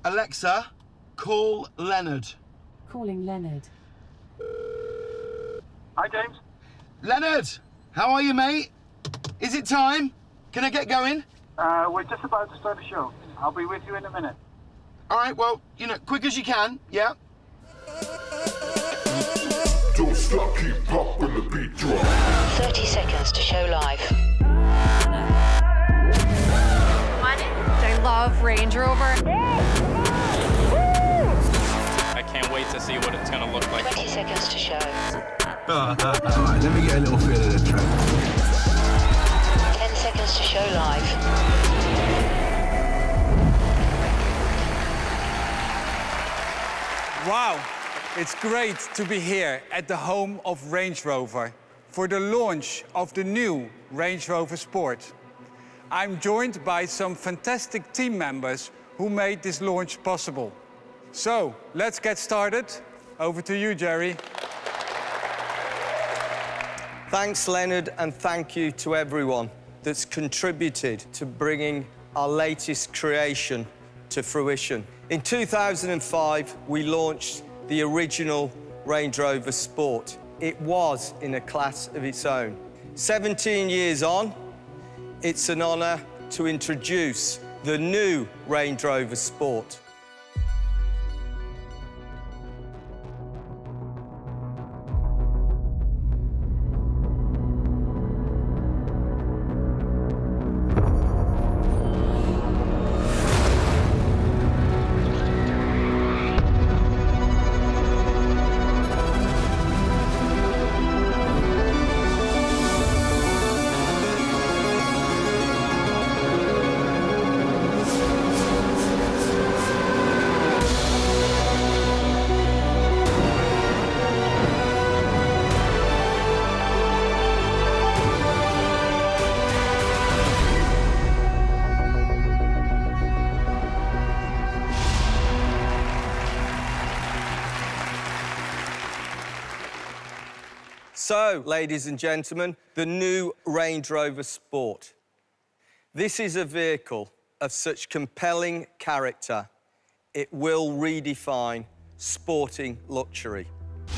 Alexa, call Leonard. Calling Leonard. Hi, James. Leonard, how are you, mate? Is it time? Can I get going? We're just about to start the show. I'll be with you in a minute. All right, well, you know, quick as you can, yeah? Don't stop, keep popping the beat drop. 30 seconds to show live. I love Range Rover. I can't wait to see what it's going to look like. 20 seconds to show. All right, let me get a little feel of the track. 10 seconds to show live. Wow, it's great to be here at the home of Range Rover for the launch of the new Range Rover Sport. I'm joined by some fantastic team members who made this launch possible. So, let's get started. Over to you, Jerry. Thanks, Leonard, and thank you to everyone that's contributed to bringing our latest creation to fruition. In 2005, we launched the original Range Rover Sport. It was in a class of its own. 17 years on, it's an honour to introduce the new Range Rover Sport. So, ladies and gentlemen, the new Range Rover Sport. This is a vehicle of such compelling character, it will redefine sporting luxury.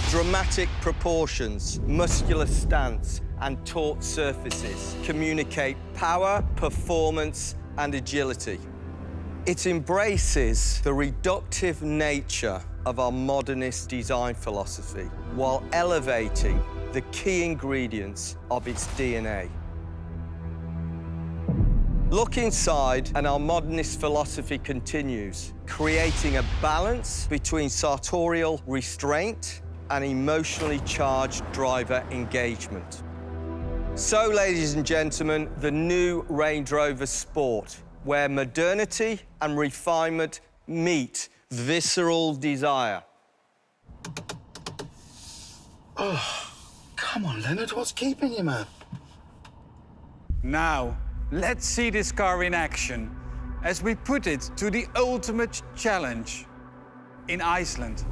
Dramatic proportions, muscular stance, and taut surfaces communicate power, performance, and agility. It embraces the reductive nature of our modernist design philosophy while elevating the key ingredients of its DNA. Look inside and our modernist philosophy continues, creating a balance between sartorial restraint and emotionally charged driver engagement. So, ladies and gentlemen, the new Range Rover Sport, where modernity and refinement meet visceral desire. Oh, come on, Leonard, what's keeping you, man? Now, let's see this car in action as we put it to the ultimate challenge in Iceland.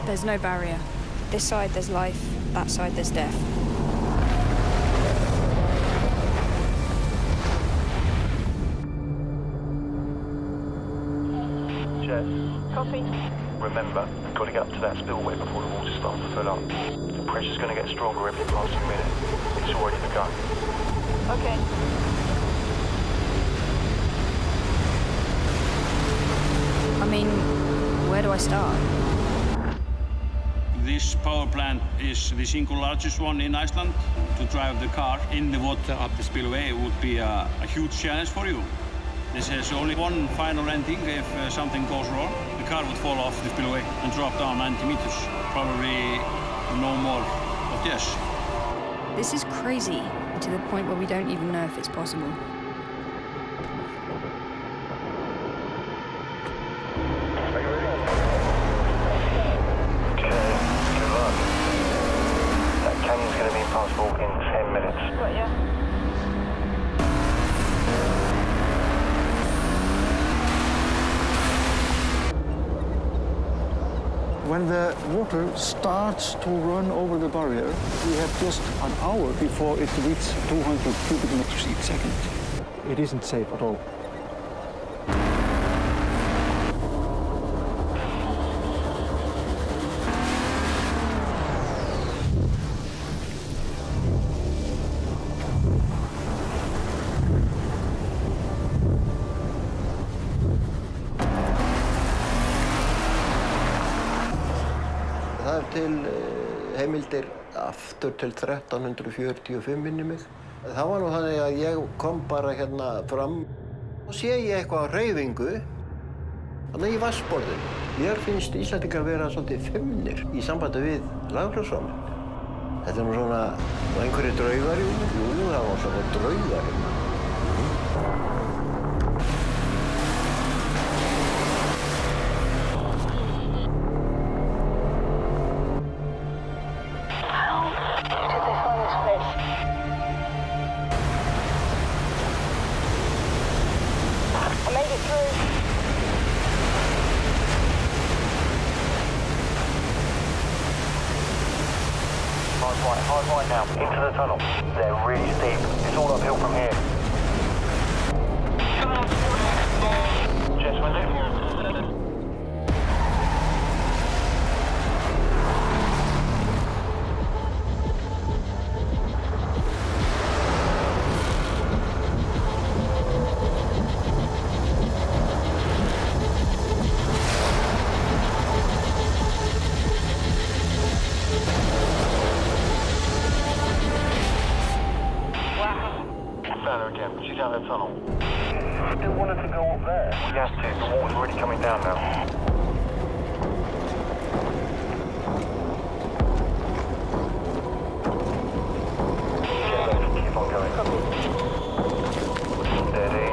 There's no barrier. This side there's life, that side there's death. Jess, Copy. remember, we've got to get up to that spillway before the water starts to fill up. The pressure's going to get stronger every passing minute. It's already begun. Okay. I mean, where do I start? This power plant is the single largest one in Iceland. To drive the car in the water up the spillway would be a huge challenge for you. This has only one final ending. If something goes wrong, the car would fall off the spillway and drop down 90 meters. Probably no more of this. This is crazy, to the point where we don't even know if it's possible. When the water starts to run over the barrier, we have just an hour before it reaches 200 cubic meters each second. It isn't safe at all. Það til heimildir aftur til 1345 minni mig. Það var nú þannig að ég kom bara hérna fram og sé ég eitthvað á hreyfingu þannig í vatnsborðinu. Mér finnst Íslendingar vera svolítið feimnir í sambandi við laghljómsveitarmenn. Þetta nú svona einhverjir draugar, jú, það var svona draugar. Hard right now, into the tunnel. They're really steep. It's all uphill from here. Jess, will you? She's out of the tunnel. Still wanted to go up there? She has to. The water's already coming down now. Keep on going. Steady.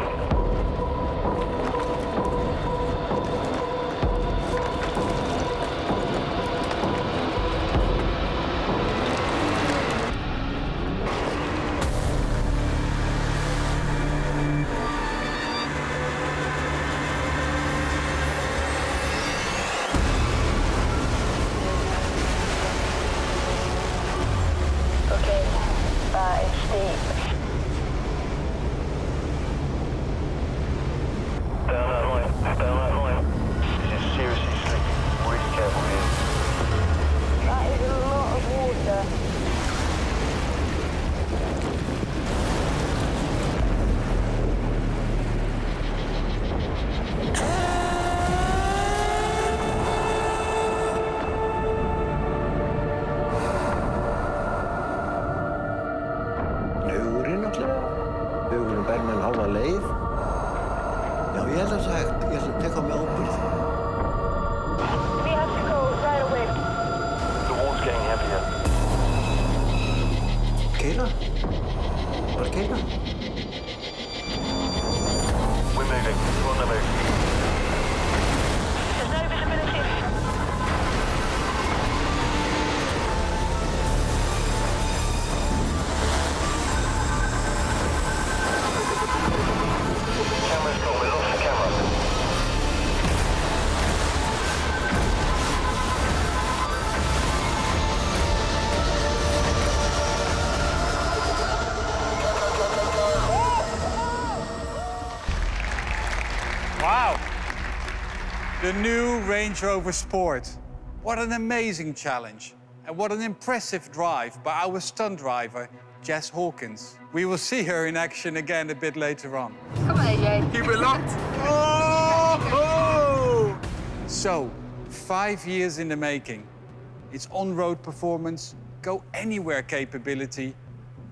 The new Range Rover Sport. What an amazing challenge. And what an impressive drive by our stunt driver, Jess Hawkins. We will see her in action again a bit later on. Come on, AJ. Keep it locked. Oh! So, 5 years in the making. Its on-road performance, go-anywhere capability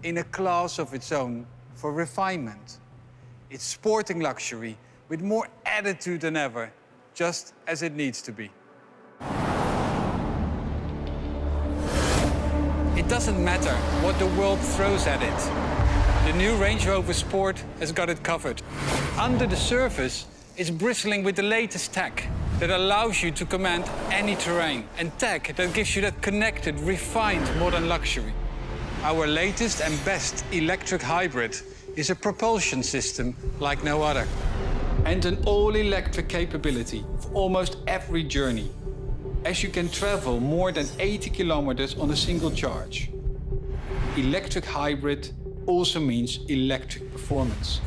in a class of its own for refinement. It's sporting luxury with more attitude than ever, just as it needs to be. It doesn't matter what the world throws at it. The new Range Rover Sport has got it covered. Under the surface, it's bristling with the latest tech that allows you to command any terrain, and tech that gives you that connected, refined modern luxury. Our latest and best electric hybrid is a propulsion system like no other, and an all-electric capability for almost every journey. as you can travel more than 80 kilometers on a single charge. Electric hybrid also means electric performance.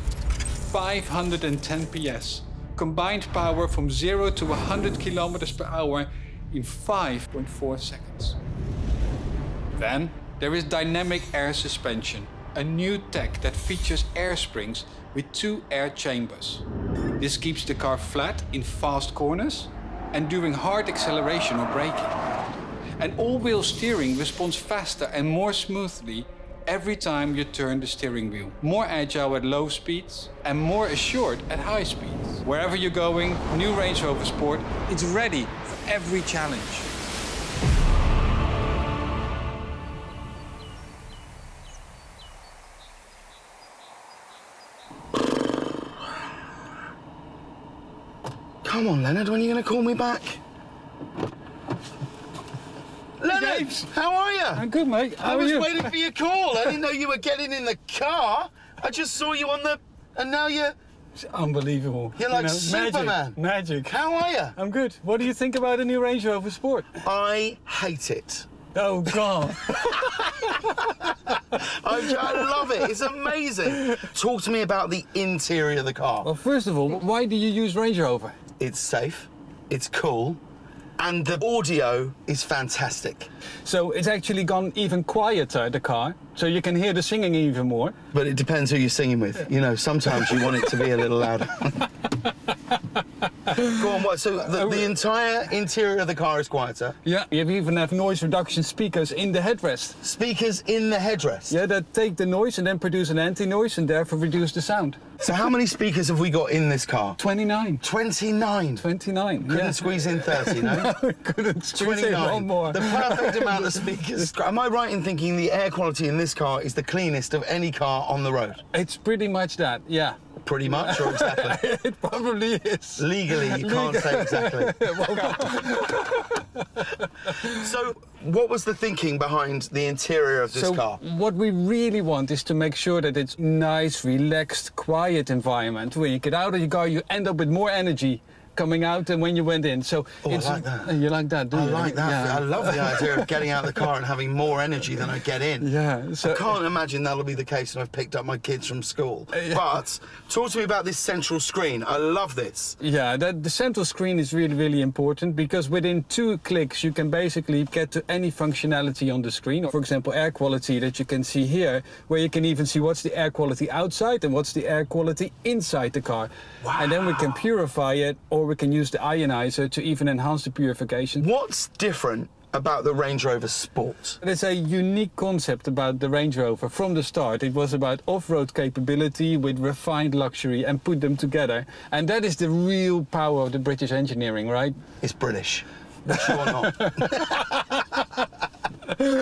510 PS, combined power from 0 to 100 kilometers per hour in 5.4 seconds. Then there is dynamic air suspension, a new tech that features air springs with 2 air chambers. This keeps the car flat in fast corners and during hard acceleration or braking. And all-wheel steering responds faster and more smoothly every time you turn the steering wheel. More agile at low speeds and more assured at high speeds. Wherever you're going, new Range Rover Sport is ready for every challenge. Come on, Leonard, when are you going to call me back? Leonard, James. how are you? I'm good, mate. How I are was you? waiting for your call. I didn't know you were getting in the car. I just saw you on the... And now you're... It's unbelievable. You're like magic, Superman. Magic. How are you? I'm good. What do you think about the new Range Rover Sport? I hate it. Oh, God. I love it. It's amazing. Talk to me about the interior of the car. Well, first of all, why do you use Range Rover? It's safe, it's cool, and the audio is fantastic. So it's actually gone even quieter, the car, so you can hear the singing even more. But it depends who you're singing with. You know, sometimes you want it to be a little louder. Go on, what? So the entire interior of the car is quieter? Yeah, you even have noise reduction speakers in the headrest. Speakers in the headrest? Yeah, that take the noise and then produce an anti-noise and therefore reduce the sound. So how many speakers have we got in this car? 29. 29? 29, Couldn't squeeze in 30, no? No, couldn't squeeze in one more. The perfect amount of speakers. Am I right in thinking the air quality in this car is the cleanest of any car on the road? It's pretty much that, yeah. Pretty much, or exactly? It probably is. Legally, you can't say exactly. So, what was the thinking behind the interior of this car? What we really want is to make sure that it's nice, relaxed, quiet environment. When you get out of your car, you end up with more energy coming out than when you went in. So it's, I like that. You like that, do you? I like that. Yeah. I love the idea of getting out of the car and having more energy than I get in. Yeah. So I can't imagine that'll be the case when I've picked up my kids from school. But talk to me about this central screen. I love this. Yeah, the central screen is really, really important because within 2 clicks you can basically get to any functionality on the screen. For example, air quality that you can see here, where you can even see what's the air quality outside and what's the air quality inside the car. Wow. And then we can purify it, or we can use the ionizer to even enhance the purification. What's different about the Range Rover Sport? It's a unique concept about the Range Rover. From the start, it was about off-road capability with refined luxury and put them together. And that is the real power of the British engineering, right? It's British. Sure not.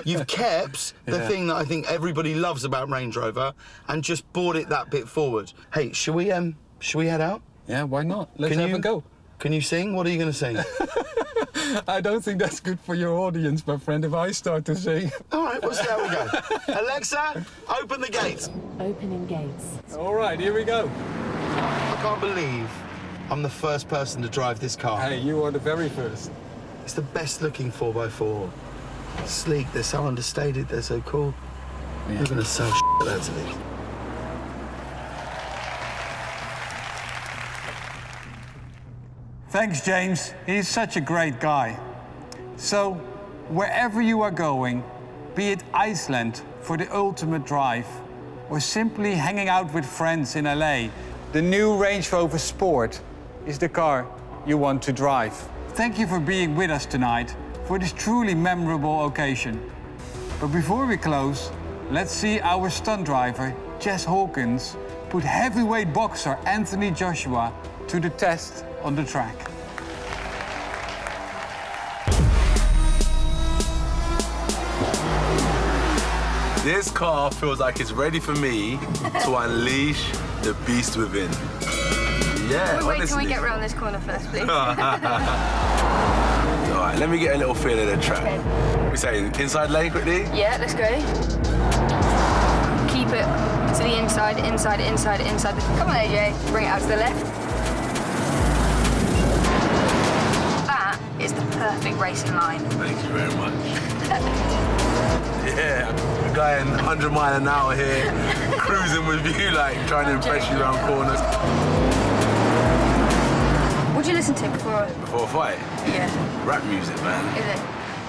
You've kept the thing that I think everybody loves about Range Rover and just brought it that bit forward. Hey, should we head out? Yeah, why not? Let's have a go. Can you sing? What are you going to sing? I don't think that's good for your audience, my friend, if I start to sing. All right, we'll see how we go. Alexa, open the gates. Opening gates. All right, here we go. I can't believe I'm the first person to drive this car. Hey, you are the very first. It's the best looking 4x4. Sleek, they're so understated, they're so cool. Yeah. You're going to sell shit out of these. Thanks, James. He's such a great guy. So, wherever you are going, be it Iceland for the ultimate drive, or simply hanging out with friends in LA, the new Range Rover Sport is the car you want to drive. Thank you for being with us tonight for this truly memorable occasion. But before we close, let's see our stunt driver, Jess Hawkins, put heavyweight boxer Anthony Joshua to the test on the track. This car feels like it's ready for me to unleash the beast within. Yeah, Wait, can we get round this corner first, please? All right, let me get a little feel of the track. Okay. We say inside lane quickly? Yeah, let's go. Keep it to the inside. Come on, AJ. Bring it out to the left. That is the perfect racing line. Thank you very much. Yeah, we're going 100 miles an hour here, cruising with you, like trying to impress you around corners. What do you listen to before? Before a fight? Yeah. Rap music, man. Is it?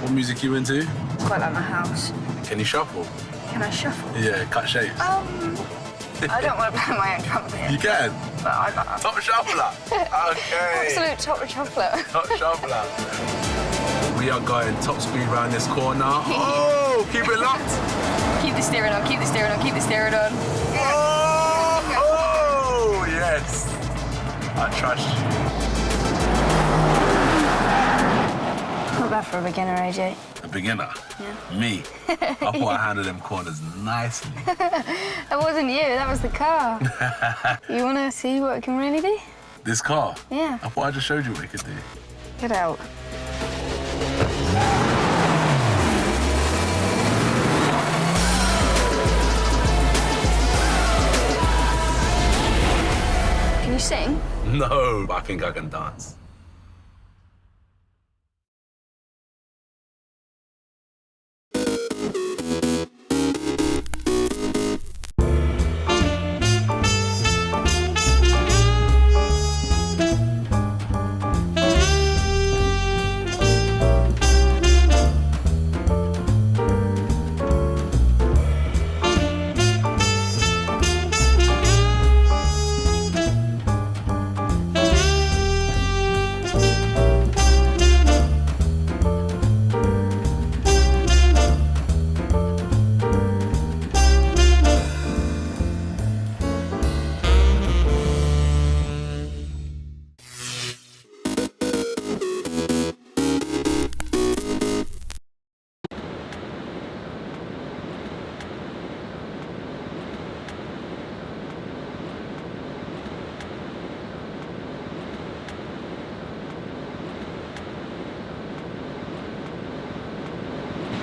What music you into? Quite like my house. Can you shuffle? Can I shuffle? Yeah, cut shapes. I don't want to play my own trumpet. You can? But I Top shuffler? Okay. Absolute top shuffler. Top shuffler. We are going top speed around this corner. Oh, keep it locked. Keep the steering on, keep the steering on, keep the steering on. Oh, yes. I trust you. Not bad for a beginner, AJ. A beginner? Yeah. Me? I thought I handled them corners nicely. That wasn't you, that was the car. You want to see what it can really do? This car? Yeah. I thought I just showed you what it could do. Get out. Can you sing? No, but I think I can dance.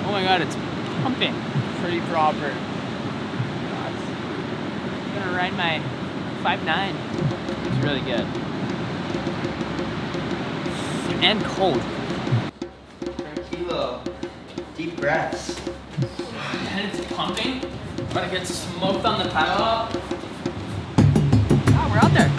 Oh my god, it's pumping pretty proper. I'm gonna ride my 5.9. It's really good. And cold. Kilo. Deep breaths. And it's pumping. About to get smoked on the paddle up. Oh, we're out there.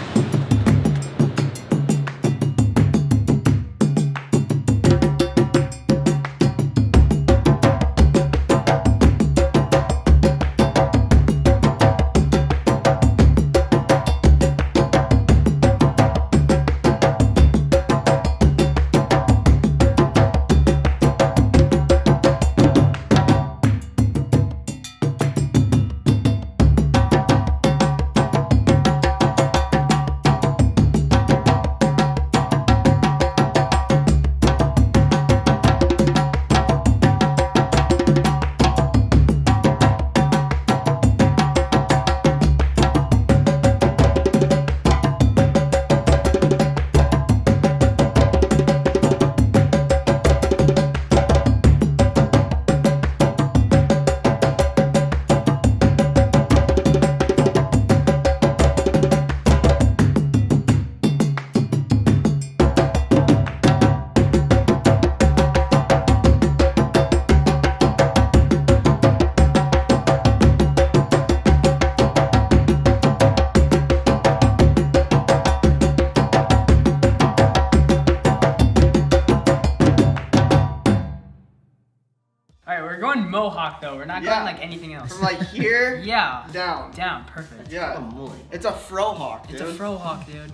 Alright, we're going mohawk though. We're not going like anything else. From like here yeah. down. Down, perfect. Yeah. It's a frohawk, dude. It's a frohawk, dude.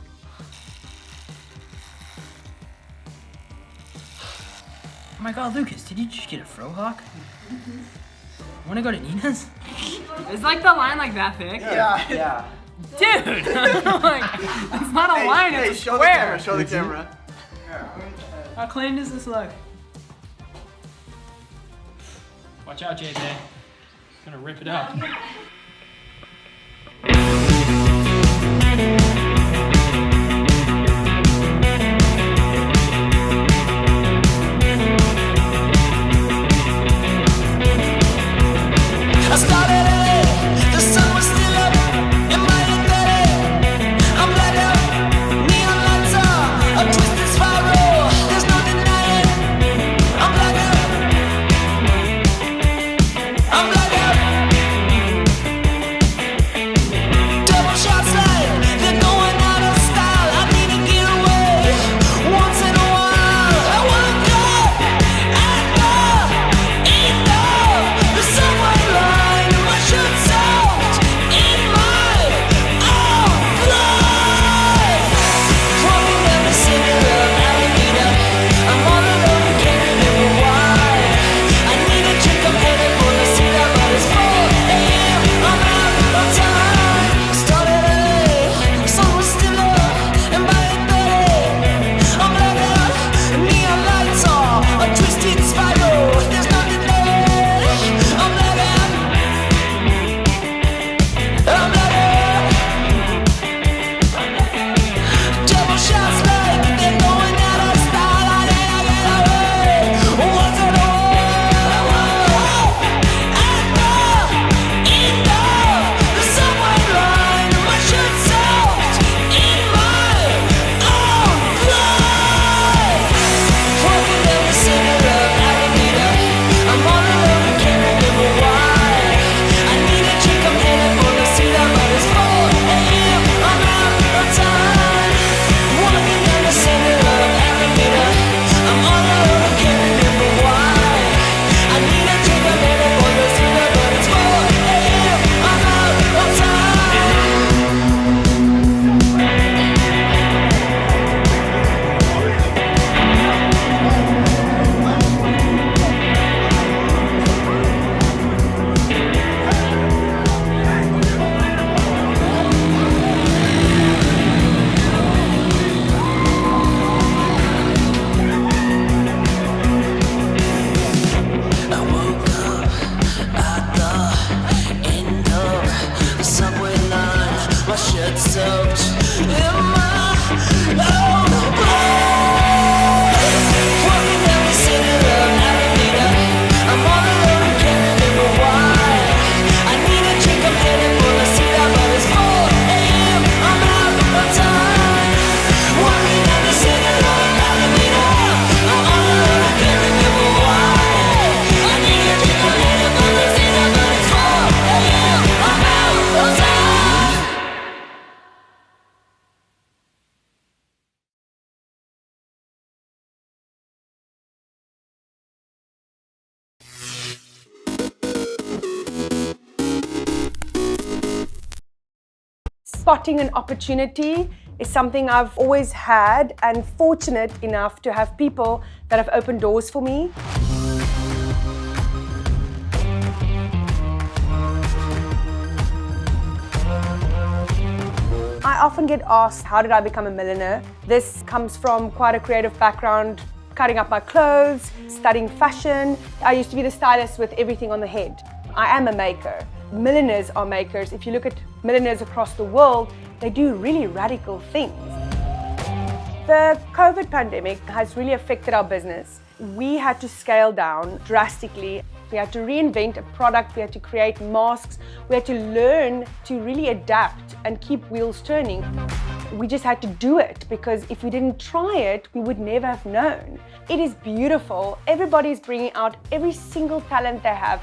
Oh my god, Lucas, did you just get a frohawk? Wanna go to Nina's? Is like the line like that thick? Yeah. Dude! Like, it's not a line, it's a square. Show the camera. How clean does this look? Watch out, JBay. Gonna rip it up. I'm light up, neon lights up, a twisted spiral. There's no denying. spotting an opportunity is something I've always had, and fortunate enough to have people that have opened doors for me. I often get asked, how did I become a milliner? This comes from quite a creative background, cutting up my clothes, studying fashion. I used to be the stylist with everything on the head. I am a maker. Milliners are makers. If you look at milliners across the world, they do really radical things. The COVID pandemic has really affected our business. We had to scale down drastically. We had to reinvent a product, we had to create masks, we had to learn to really adapt and keep wheels turning. We just had to do it, because if we didn't try it, we would never have known. It is beautiful. Everybody's bringing out every single talent they have.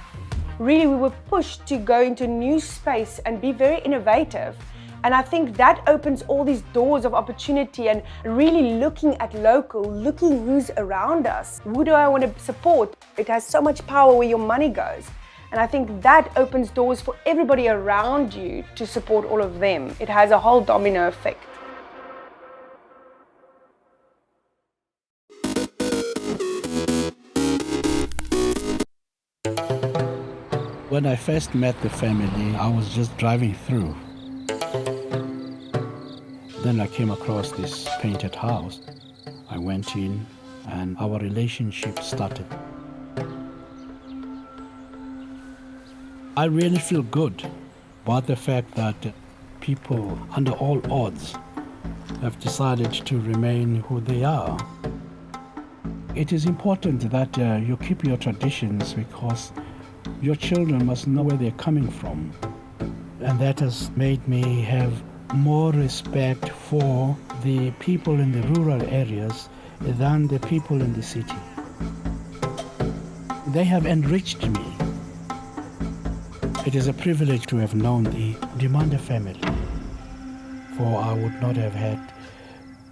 Really, we were pushed to go into a new space and be very innovative. And I think that opens all these doors of opportunity, and really looking at local, looking who's around us. Who do I want to support? It has so much power where your money goes. And I think that opens doors for everybody around you to support all of them. It has a whole domino effect. When I first met the family, I was just driving through. Then I came across this painted house. I went in and our relationship started. I really feel good about the fact that people, under all odds, have decided to remain who they are. It is important that you keep your traditions, because your children must know where they're coming from. And that has made me have more respect for the people in the rural areas than the people in the city. They have enriched me. It is a privilege to have known the Demanda family, for I would not have had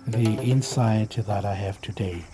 the insight that I have today.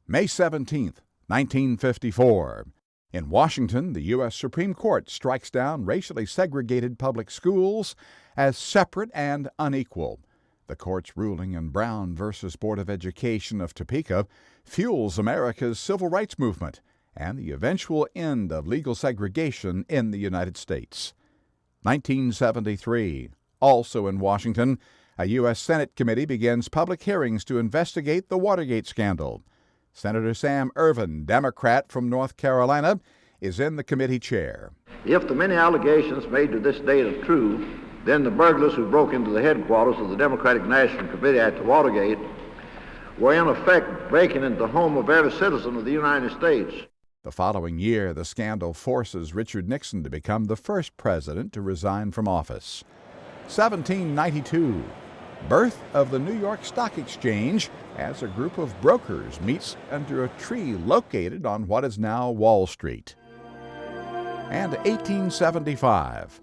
May 17th, 1954. In Washington, the U.S. Supreme Court strikes down racially segregated public schools as separate and unequal. The court's ruling in Brown v. Board of Education of Topeka fuels America's civil rights movement and the eventual end of legal segregation in the United States. 1973. Also in Washington, a U.S. Senate committee begins public hearings to investigate the Watergate scandal. Senator Sam Ervin, Democrat from North Carolina, is in the committee chair. If the many allegations made to this date are true, then the burglars who broke into the headquarters of the Democratic National Committee at the Watergate were in effect breaking into the home of every citizen of the United States. The following year, the scandal forces Richard Nixon to become the first president to resign from office. 1792. Birth of the New York Stock Exchange, as a group of brokers meets under a tree located on what is now Wall Street. And 1875.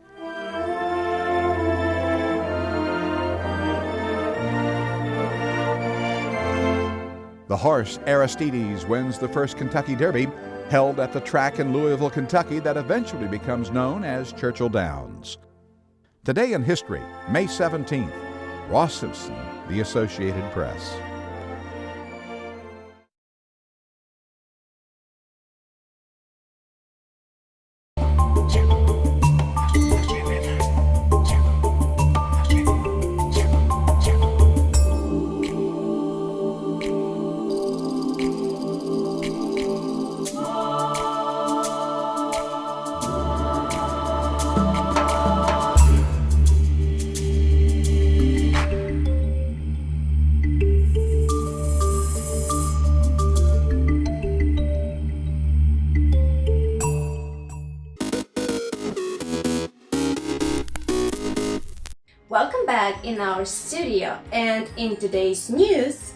The horse Aristides wins the first Kentucky Derby, held at the track in Louisville, Kentucky, that eventually becomes known as Churchill Downs. Today in History, May 17th. Ross Simpson, The Associated Press. Welcome back in our studio, and in today's news,